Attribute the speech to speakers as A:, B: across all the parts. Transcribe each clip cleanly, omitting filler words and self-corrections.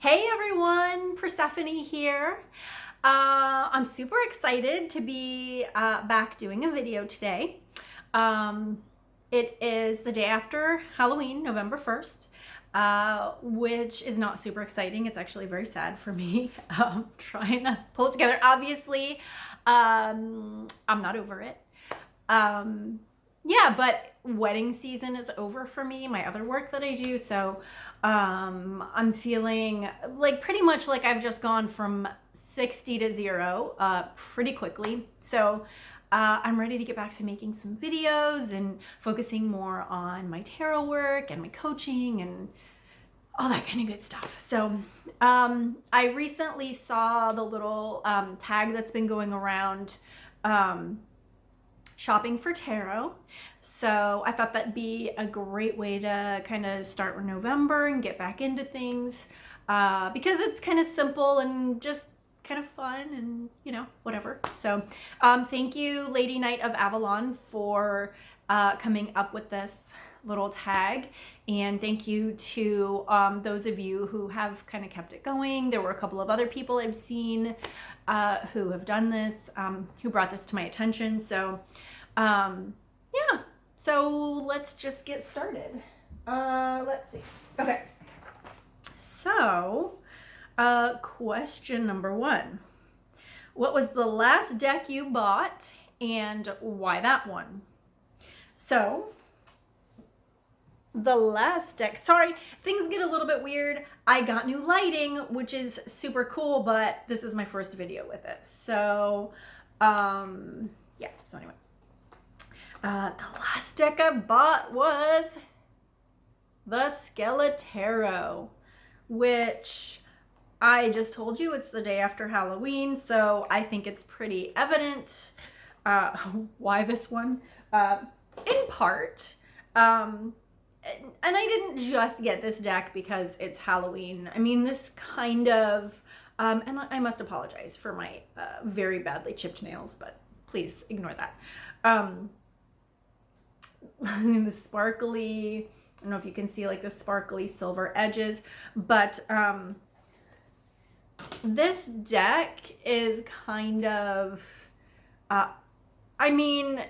A: Hey everyone, Persephone here. I'm super excited to be back doing a video today. It is the day after Halloween, November 1st, which is not super exciting. It's actually very sad for me. Trying to pull it together. Obviously, I'm not over it. Yeah, but wedding season is over for me, my other work that I do. So I'm feeling like pretty much like I've just gone from 60 to 0 pretty quickly. So I'm ready to get back to making some videos and focusing more on my tarot work and my coaching and all that kind of good stuff. So I recently saw the little tag that's been going around shopping for tarot. So I thought that'd be a great way to kind of start November and get back into things because it's kind of simple and just kind of fun and, you know, whatever. So thank you, LadyKnight of Avalon, for coming up with this little tag. And thank you to those of you who have kind of kept it going. There were a couple of other people I've seen who have done this, who brought this to my attention. So yeah, so let's just get started. Let's see. Okay. So question number 1. What was the last deck you bought and why that one? So the last deck, sorry, things get a little bit weird. I got new lighting, which is super cool, but this is my first video with it. So, yeah, so anyway. The last deck I bought was the Skillet Arrow, which I just told you it's the day after Halloween, so I think it's pretty evident why this one. In part, and I didn't just get this deck because it's Halloween. I mean, this kind of, and I must apologize for my very badly chipped nails, but please ignore that. The sparkly, I don't know if you can see like the sparkly silver edges, but this deck is kind of, I mean,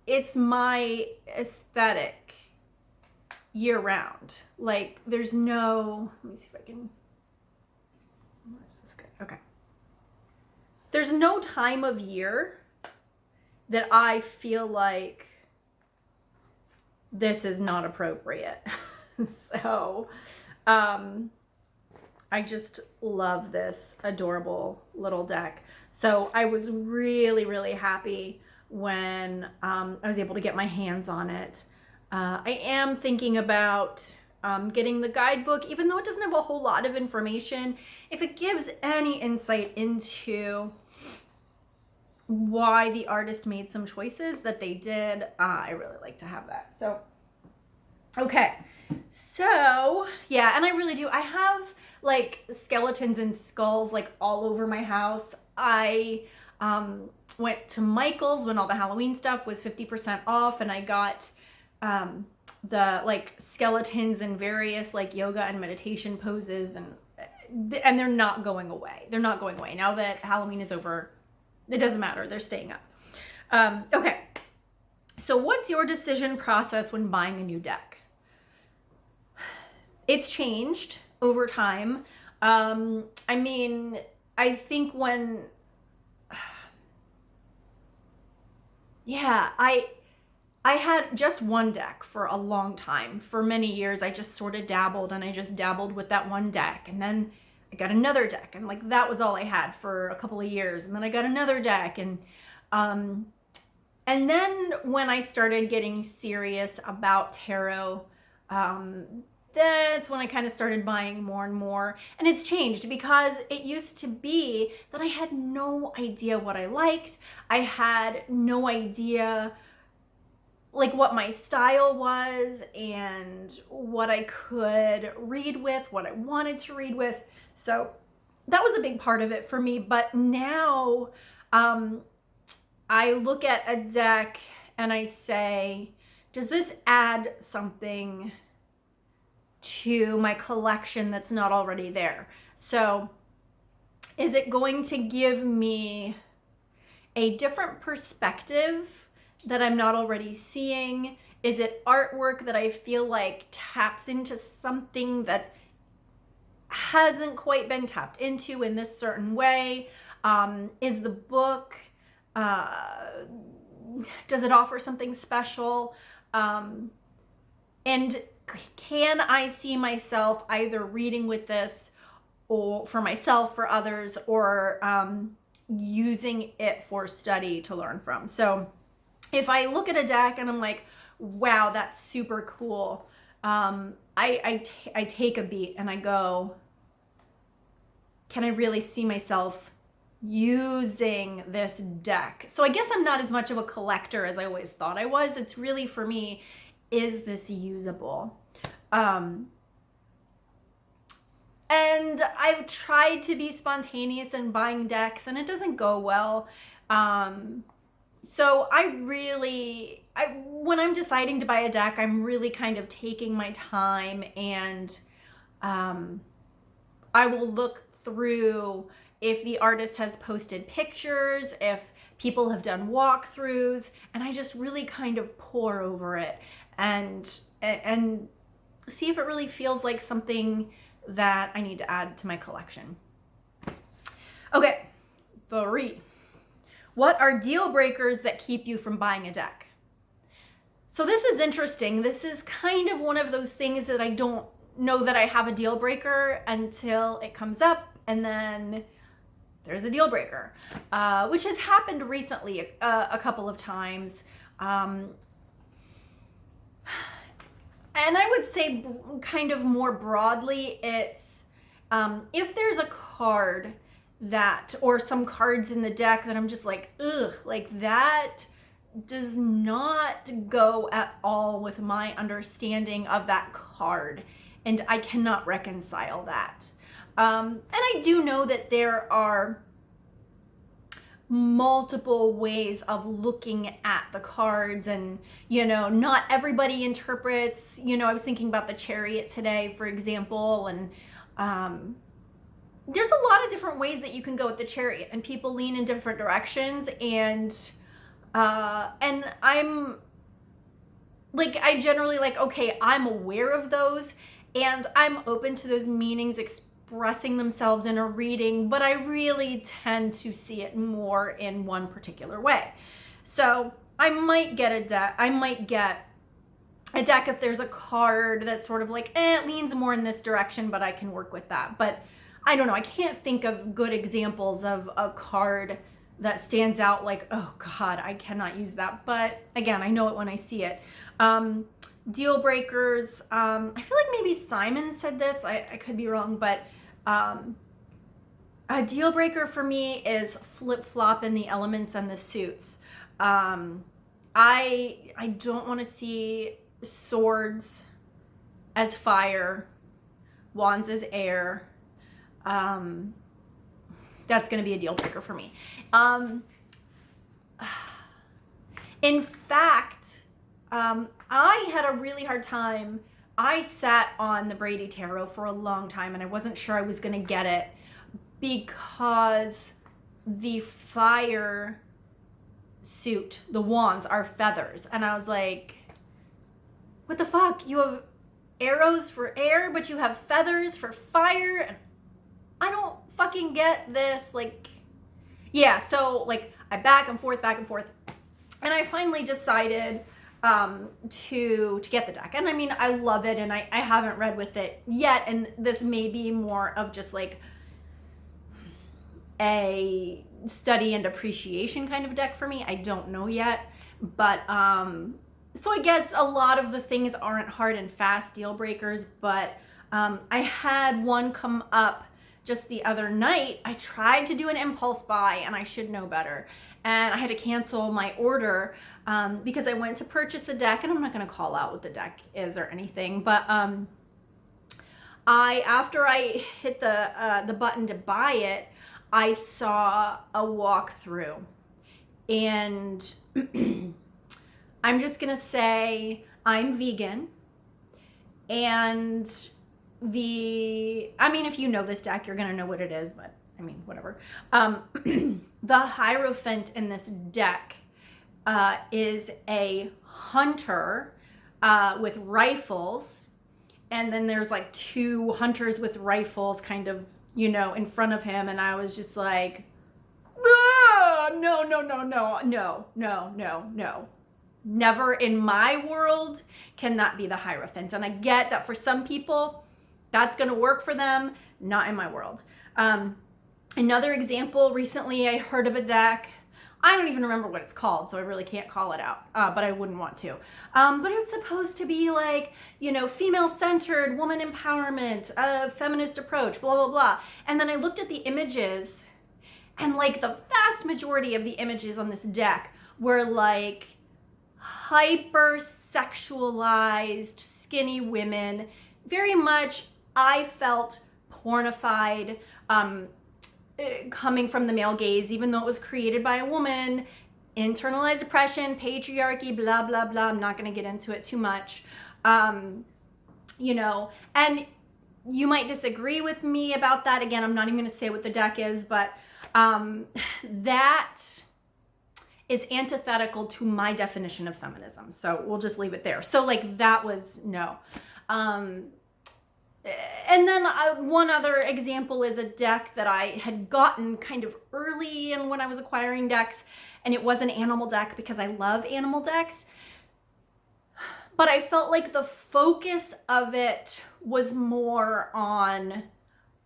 A: it's my aesthetic year round. Like there's no, let me see if I can, where's this good? Okay. There's no time of year that I feel like this is not appropriate. So I just love this adorable little deck. So I was really, really happy when I was able to get my hands on it. I am thinking about getting the guidebook, even though it doesn't have a whole lot of information. If it gives any insight into why the artist made some choices that they did, I really like to have that. So, okay. So, yeah, and I really do. I have like skeletons and skulls like all over my house. I went to Michael's when all the Halloween stuff was 50% off, and I got the like skeletons in various like yoga and meditation poses, and they're not going away. They're not going away. Now that Halloween is over, it doesn't matter. They're staying up. Okay. So what's your decision process when buying a new deck? It's changed over time. I mean, I think when, yeah, I had just one deck for a long time. For many years, I just sort of dabbled, and I just dabbled with that one deck. And then I got another deck, and like that was all I had for a couple of years. And then I got another deck, and then when I started getting serious about tarot, that's when I kind of started buying more and more. And it's changed because it used to be that I had no idea what I liked. I had no idea like what my style was and what I could read with, what I wanted to read with. So that was a big part of it for me. But now I look at a deck and I say, does this add something to my collection that's not already there. So is it going to give me a different perspective that I'm not already seeing? Is it artwork that I feel like taps into something that hasn't quite been tapped into in this certain way? Is the book, does it offer something special? And can I see myself either reading with this or for myself, for others, or using it for study to learn from? So if I look at a deck and I'm like, wow, that's super cool, I take a beat and I go, can I really see myself using this deck? So I guess I'm not as much of a collector as I always thought I was. It's really, for me, is this usable? And I've tried to be spontaneous in buying decks and it doesn't go well. So when I'm deciding to buy a deck, I'm really kind of taking my time, and I will look through if the artist has posted pictures, if people have done walkthroughs, and I just really kind of pore over it and see if it really feels like something that I need to add to my collection. Okay, 3. What are deal breakers that keep you from buying a deck? So this is interesting. This is kind of one of those things that I don't know that I have a deal breaker until it comes up, and then there's a deal breaker, which has happened recently a couple of times. And I would say kind of more broadly, it's if there's a card that, or some cards in the deck that I'm just like, ugh, like that does not go at all with my understanding of that card, and I cannot reconcile that. And I do know that there are multiple ways of looking at the cards, and not everybody interprets. I was thinking about the Chariot today, for example, and there's a lot of different ways that you can go with the Chariot, and people lean in different directions, and I'm like, I generally like, okay, I'm aware of those and I'm open to those meanings expressing themselves in a reading, but I really tend to see it more in one particular way. So I might get a deck if there's a card that's sort of like, it leans more in this direction, but I can work with that. But I don't know, I can't think of good examples of a card that stands out like, oh God, I cannot use that. But again, I know it when I see it. Deal breakers. I feel like maybe Simon said this. I could be wrong, but a deal breaker for me is flip-flop in the elements and the suits. I don't want to see swords as fire, wands as air. That's going to be a deal breaker for me. In fact, I had a really hard time. I sat on the Brady Tarot for a long time and I wasn't sure I was going to get it because the fire suit, the wands, are feathers. And I was like, what the fuck? You have arrows for air, but you have feathers for fire? And I don't fucking get this. Like, yeah, so like I back and forth. And I finally decided to get the deck. And I mean, I love it and I haven't read with it yet. And this may be more of just like a study and appreciation kind of deck for me. I don't know yet. But so I guess a lot of the things aren't hard and fast deal breakers, but I had one come up just the other night. I tried to do an impulse buy and I should know better. And I had to cancel my order because I went to purchase a deck, and I'm not going to call out what the deck is or anything, but after I hit the button to buy it, I saw a walkthrough, and I'm just going to say I'm vegan, and I mean, if you know this deck, you're going to know what it is, but I mean, whatever. The Hierophant in this deck is a hunter with rifles, and then there's like two hunters with rifles kind of, you know, in front of him, and I was just like, ah, no, no, no, no, no, no, no, no. Never in my world can that be the Hierophant. And I get that for some people, that's going to work for them. Not in my world. Another example, recently I heard of a deck. I don't even remember what it's called, so I really can't call it out, but I wouldn't want to. But it's supposed to be like, you know, female-centered, woman empowerment, feminist approach, blah, blah, blah. And then I looked at the images, and like the vast majority of the images on this deck were like hyper-sexualized, skinny women, very much, I felt, pornified, coming from the male gaze, even though it was created by a woman, internalized oppression, patriarchy, blah, blah, blah. I'm not going to get into it too much. You know, and you might disagree with me about that. Again, I'm not even going to say what the deck is, but that is antithetical to my definition of feminism. So we'll just leave it there. So like that was no. And then one other example is a deck that I had gotten kind of early in when I was acquiring decks, and it was an animal deck because I love animal decks. But I felt like the focus of it was more on,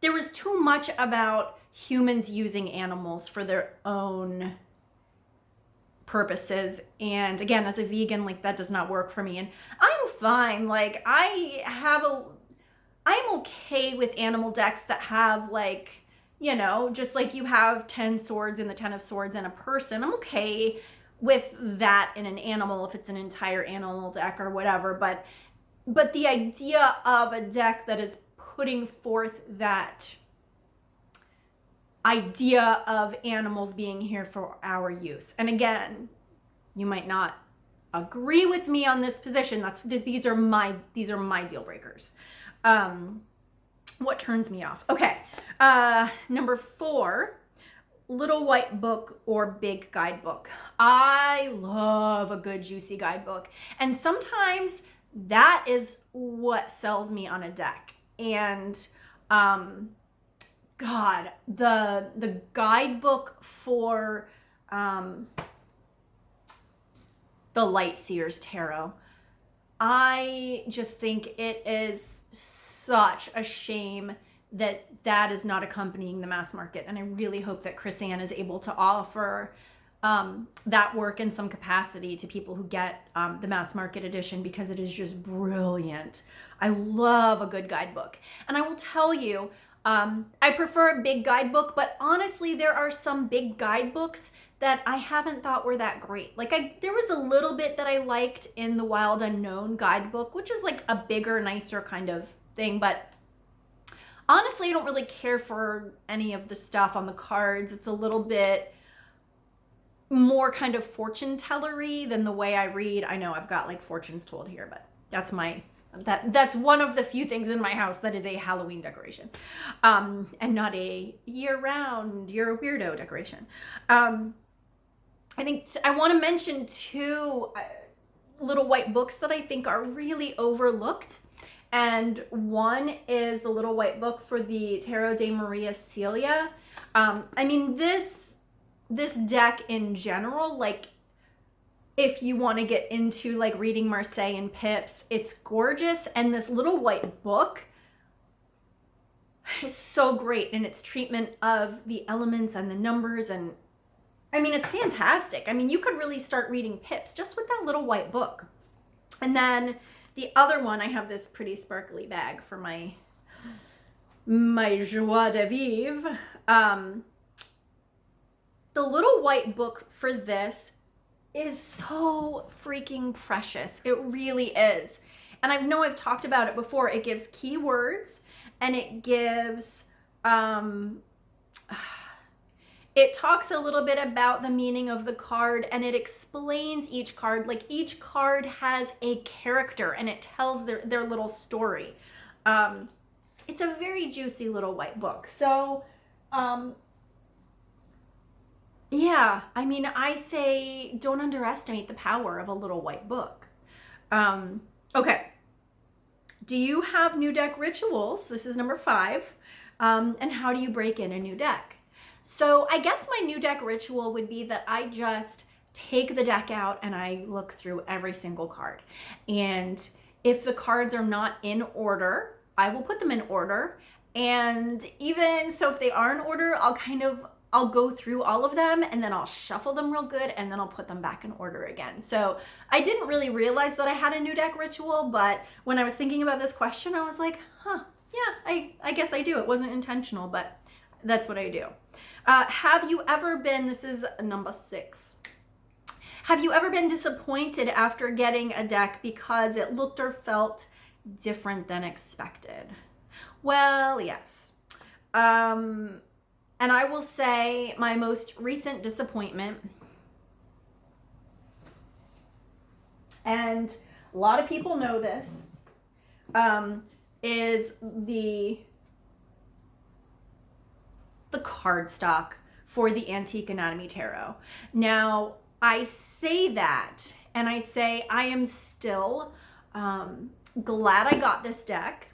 A: there was too much about humans using animals for their own purposes. And again, as a vegan, like that does not work for me. And I'm fine. Like I'm okay with animal decks that have like, you know, just like you have 10 swords and the 10 of swords in a person. I'm okay with that in an animal if it's an entire animal deck or whatever. But the idea of a deck that is putting forth that idea of animals being here for our use. And again, you might not agree with me on this position. These are my deal breakers. What turns me off? Okay. Number 4, little white book or big guidebook. I love a good juicy guidebook. And sometimes that is what sells me on a deck. And, God, the guidebook for, the Light Seers Tarot. I just think it is such a shame that that is not accompanying the mass market. And I really hope that Chris Ann is able to offer that work in some capacity to people who get the mass market edition, because it is just brilliant. I love a good guidebook. And I will tell you, I prefer a big guidebook, but honestly, there are some big guidebooks that I haven't thought were that great. Like there was a little bit that I liked in the Wild Unknown guidebook, which is like a bigger, nicer kind of thing. But honestly, I don't really care for any of the stuff on the cards. It's a little bit more kind of fortune tellery than the way I read. I know I've got like fortunes told here, but that's one of the few things in my house that is a Halloween decoration, and not a year-round, you're a weirdo decoration. I think I want to mention 2 little white books that I think are really overlooked. And one is the little white book for the Tarot de Maria Celia. I mean, this deck in general, like if you want to get into like reading Marseille and Pips, it's gorgeous. And this little white book is so great in its treatment of the elements and the numbers. And I mean, it's fantastic. I mean, you could really start reading Pips just with that little white book. And then the other one, I have this pretty sparkly bag for my joie de vivre. The little white book for this is so freaking precious. It really is. And I know I've talked about it before. It gives keywords, and it gives, it talks a little bit about the meaning of the card, and it explains each card. Like each card has a character, and it tells their little story. it's a very juicy little white book. So, yeah, I mean, I say don't underestimate the power of a little white book. Okay. Do you have new deck rituals? This is number 5. And how do you break in a new deck? So I guess my new deck ritual would be that I just take the deck out and I look through every single card. And if the cards are not in order, I will put them in order. And even so, if they are in order, I'll go through all of them and then I'll shuffle them real good and then I'll put them back in order again. So I didn't really realize that I had a new deck ritual, but when I was thinking about this question, I was like, huh, yeah, I guess I do. It wasn't intentional, but that's what I do. Have you ever been, this is number 6. Have you ever been disappointed after getting a deck because it looked or felt different than expected? Well, yes. And I will say my most recent disappointment, and a lot of people know this, is the cardstock for the Antique Anatomy Tarot. Now, I say that, and I say I am still glad I got this deck,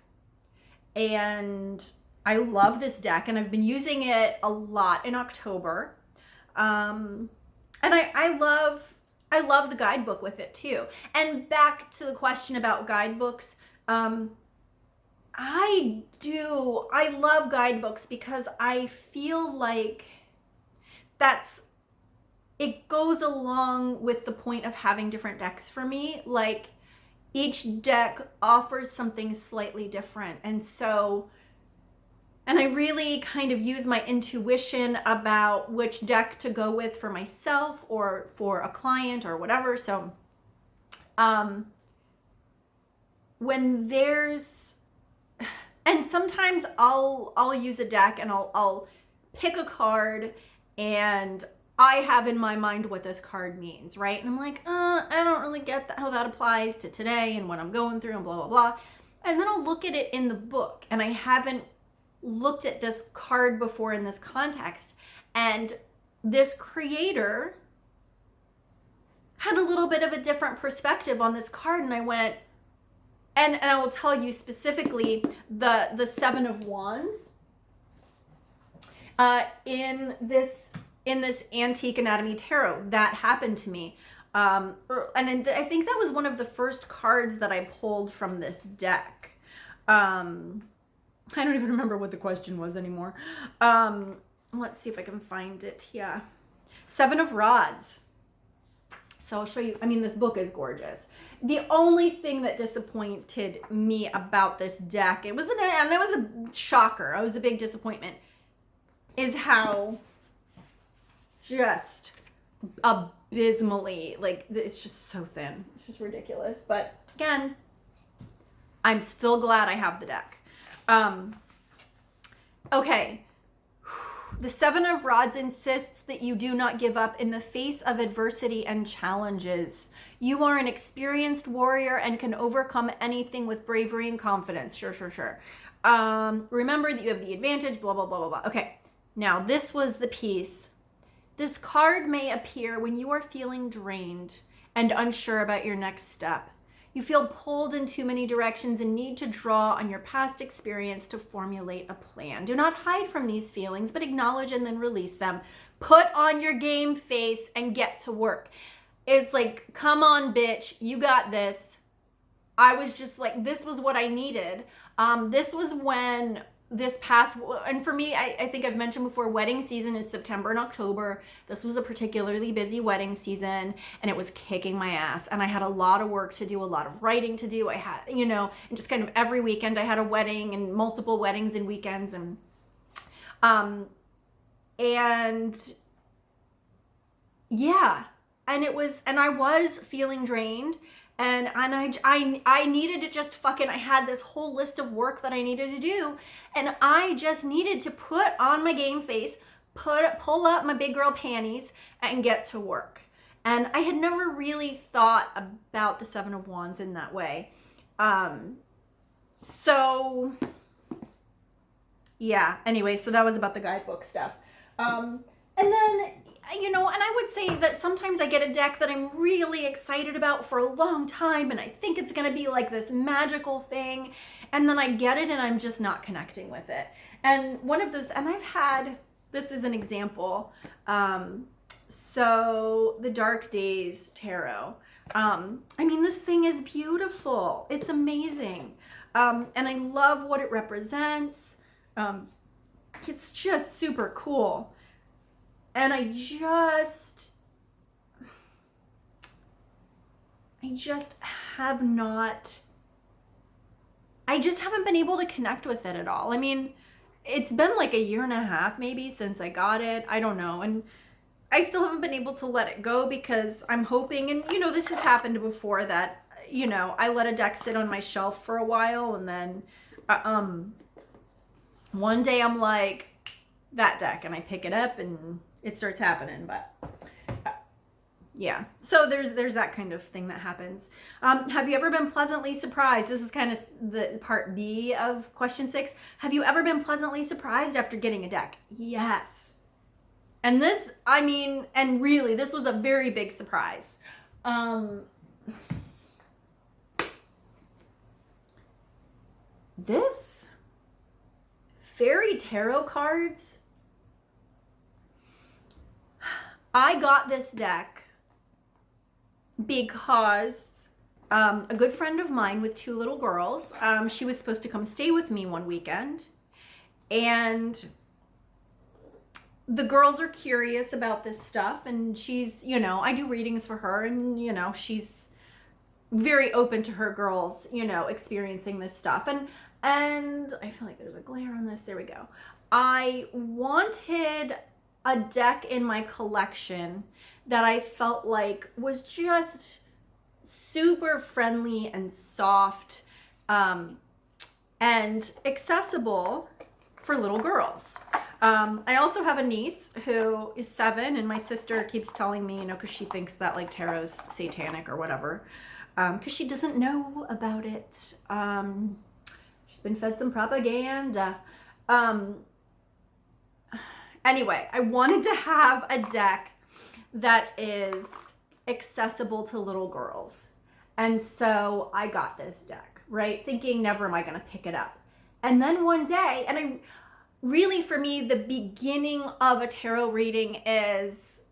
A: and I love this deck, and I've been using it a lot in October, and I love the guidebook with it too. And back to the question about guidebooks, I love guidebooks because I feel like it goes along with the point of having different decks for me. Like, each deck offers something slightly different. And I really kind of use my intuition about which deck to go with for myself or for a client or whatever. So, when there's, and sometimes I'll use a deck and I'll pick a card and I have in my mind what this card means, right? And I'm like, I don't really get how that applies to today and what I'm going through and blah, blah, blah. And then I'll look at it in the book, and I haven't looked at this card before in this context. And this creator had a little bit of a different perspective on this card, and I went, and I will tell you specifically the 7 of Wands in this Antique Anatomy Tarot. That happened to me. And I think that was one of the first cards that I pulled from this deck. I don't even remember what the question was anymore. Let's see if I can find it. Yeah. 7 of Rods. So I'll show you. I mean, this book is gorgeous. The only thing that disappointed me about this deck, it was a shocker, it was a big disappointment, is how just abysmally, like, it's just so thin. It's just ridiculous. But again, I'm still glad I have the deck. Okay. The 7 of Rods insists that you do not give up in the face of adversity and challenges. You are an experienced warrior and can overcome anything with bravery and confidence. Sure. Remember that you have the advantage, blah, blah, blah, blah, blah. Okay. Now, this was the piece. This card may appear when you are feeling drained and unsure about your next step. You feel pulled in too many directions and need to draw on your past experience to formulate a plan. Do not hide from these feelings, but acknowledge and then release them. Put on your game face and get to work. It's like, come on, bitch, you got this. I was just like, this was what I needed. This was when this past, and for me, I think I've mentioned before, wedding season is September and October. This was a particularly busy wedding season, and it was kicking my ass. And I had a lot of work to do, a lot of writing to do. I had, and just kind of every weekend I had a wedding and multiple weddings and weekends. And yeah, and I was feeling drained. And I needed to just I had this whole list of work that I needed to do. And I just needed to put on my game face, pull up my big girl panties and get to work. And I had never really thought about the 7 of Wands in that way. So yeah, anyway, so that was about the guidebook stuff. And then, you know, and I would say that sometimes I get a deck that I'm really excited about for a long time, and I think it's going to be like this magical thing, and then I get it and I'm just not connecting with it. And one of those, and I've had, this is an example, so the Dark Days Tarot. I mean, this thing is beautiful. It's amazing. And I love what it represents. It's just super cool. And I just have not, I just haven't been able to connect with it at all. I mean, it's been like a year and a half maybe since I got it. I don't know. And I still haven't been able to let it go because I'm hoping, and you know, this has happened before that, you know, I let a deck sit on my shelf for a while and then one day I'm like, that deck, and I pick it up and it starts happening. But yeah, so there's that kind of thing that happens. Have you ever been pleasantly surprised? This is kind of the part B of question 6. Have you ever been pleasantly surprised after getting a deck? Yes. And this, I mean, and really, this was a very big surprise. This Faerie Tarot cards, I got this deck because a good friend of mine with 2 little girls, she was supposed to come stay with me one weekend, and the girls are curious about this stuff, and she's, you know, I do readings for her, and, you know, she's very open to her girls, you know, experiencing this stuff. And I feel like there's a glare on this. There we go. I wanted a deck in my collection that I felt like was just super friendly and soft, and accessible for little girls. I also have a niece who is 7, and my sister keeps telling me, you know, because she thinks that like tarot's satanic or whatever, because she doesn't know about it. She's been fed some propaganda. Anyway, I wanted to have a deck that is accessible to little girls. And so I got this deck, right? Thinking, never am I going to pick it up. And then one day, and I really, for me, the beginning of a tarot reading is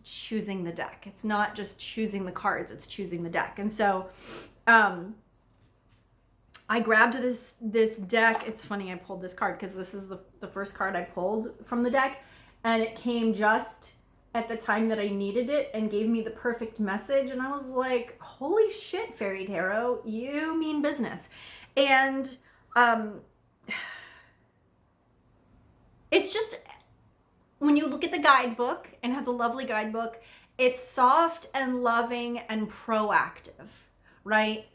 A: choosing the deck. It's not just choosing the cards, it's choosing the deck. And so I grabbed this deck. It's funny, I pulled this card because this is the first card I pulled from the deck, and it came just at the time that I needed it and gave me the perfect message. And I was like, holy shit, Faerie Tarot, you mean business. And it's just, when you look at the guidebook, and has a lovely guidebook, it's soft and loving and proactive, right?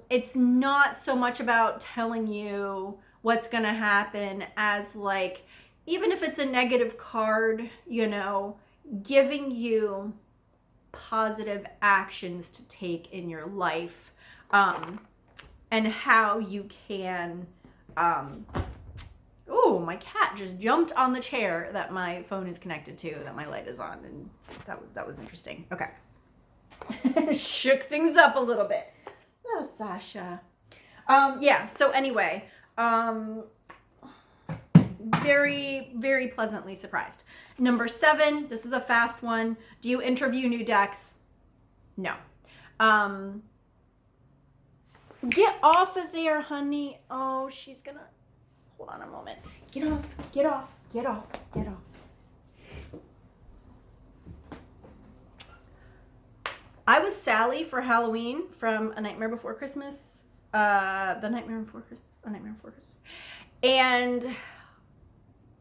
A: It's not so much about telling you what's going to happen as like, even if it's a negative card, you know, giving you positive actions to take in your life, and how you can, oh, my cat just jumped on the chair that my phone is connected to, that my light is on, and that was interesting. Okay. Shook things up a little bit. Oh, Sasha. Yeah, so anyway, very, very pleasantly surprised. Number 7, this is a fast one. Do you interview new decks? No. Get off of there, honey. Oh, she's gonna, hold on a moment. Get off, get off, get off, get off. I was Sally for Halloween from A Nightmare Before Christmas. The Nightmare Before Christmas. A Nightmare Before Christmas. And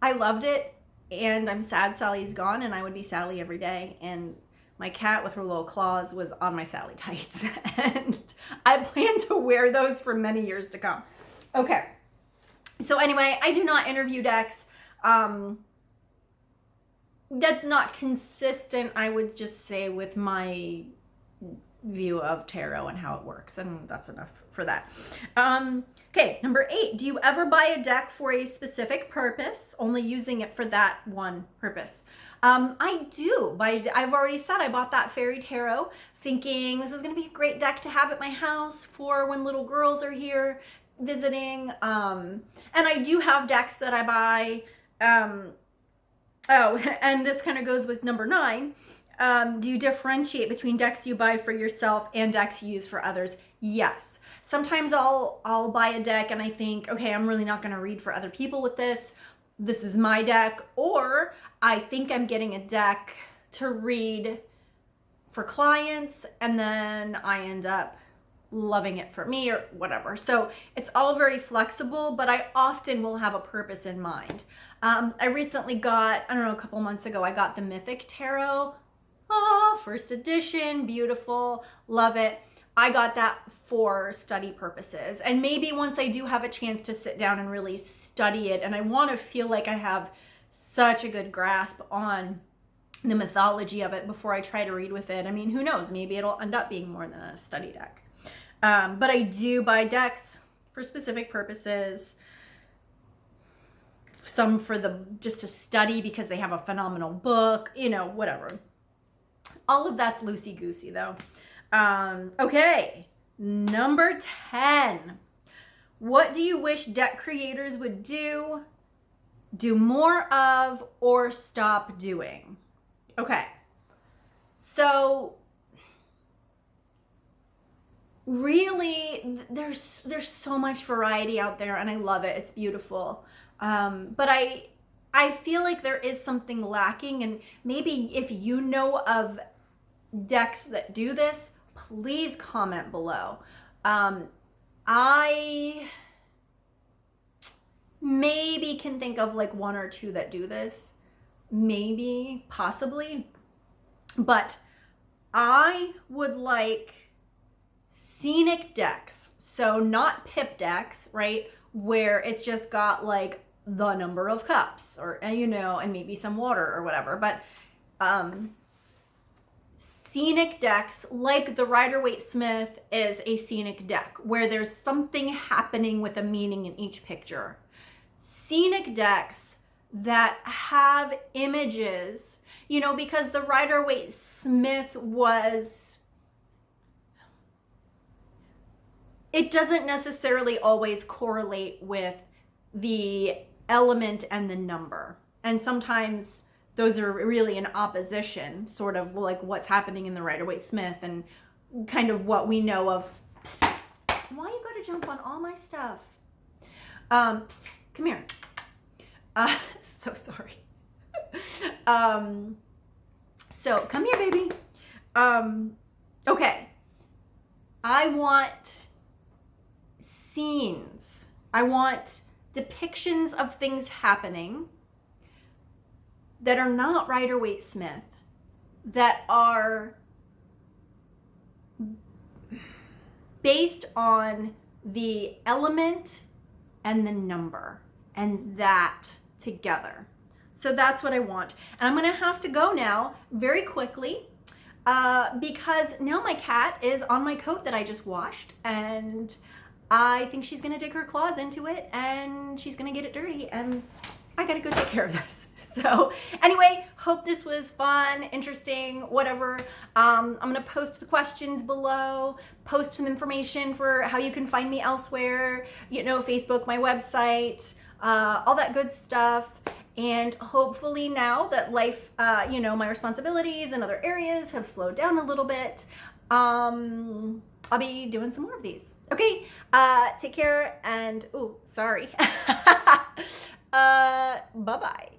A: I loved it. And I'm sad Sally's gone, and I would be Sally every day. And my cat with her little claws was on my Sally tights. And I plan to wear those for many years to come. Okay. So anyway, I do not interview decks. That's not consistent, I would just say, with my view of tarot and how it works, and that's enough for that. Okay, number 8, do you ever buy a deck for a specific purpose, only using it for that one purpose? I do. I've already said I bought that Faerie Tarot thinking this is going to be a great deck to have at my house for when little girls are here visiting. And I do have decks that I buy. Oh, and this kind of goes with number 9. Do you differentiate between decks you buy for yourself and decks you use for others? Yes. Sometimes I'll buy a deck and I think, okay, I'm really not going to read for other people with this. This is my deck. Or I think I'm getting a deck to read for clients, and then I end up loving it for me or whatever. So it's all very flexible, but I often will have a purpose in mind. I recently got, I don't know, a couple months ago, I got the Mythic Tarot. Oh, first edition, beautiful, love it. I got that for study purposes. And maybe once I do have a chance to sit down and really study it, and I want to feel like I have such a good grasp on the mythology of it before I try to read with it. I mean, who knows? Maybe it'll end up being more than a study deck. But I do buy decks for specific purposes. Some for just to study because they have a phenomenal book, you know, whatever. All of that's loosey-goosey though. Okay, number 10. What do you wish deck creators would do more of, or stop doing? Okay, so really there's so much variety out there and I love it. It's beautiful. But I feel like there is something lacking, and maybe if you know of decks that do this, please comment below. I maybe can think of like 1 or 2 that do this, maybe, possibly, but I would like scenic decks. So not pip decks, right? Where it's just got like the number of cups or, you know, and maybe some water or whatever. But scenic decks, like the Rider-Waite-Smith is a scenic deck where there's something happening with a meaning in each picture. Scenic decks that have images, you know, because the Rider-Waite-Smith it doesn't necessarily always correlate with the element and the number. And sometimes those are really in opposition, sort of like what's happening in the Rider-Waite-Smith and kind of what we know of. Psst, why you gotta jump on all my stuff? Psst, come here. So sorry. So come here, baby. Okay. I want scenes. I want depictions of things happening that are not Rider-Waite-Smith, that are based on the element and the number, and that together. So that's what I want. And I'm gonna have to go now very quickly because now my cat is on my coat that I just washed, and I think she's gonna dig her claws into it and she's gonna get it dirty, and I gotta go take care of this. So anyway, hope this was fun, interesting, whatever. I'm gonna post the questions below, post some information for how you can find me elsewhere, you know, Facebook, my website, all that good stuff. And hopefully now that life, you know, my responsibilities in other areas have slowed down a little bit, I'll be doing some more of these. Okay, take care, and, ooh, sorry. Bye-bye.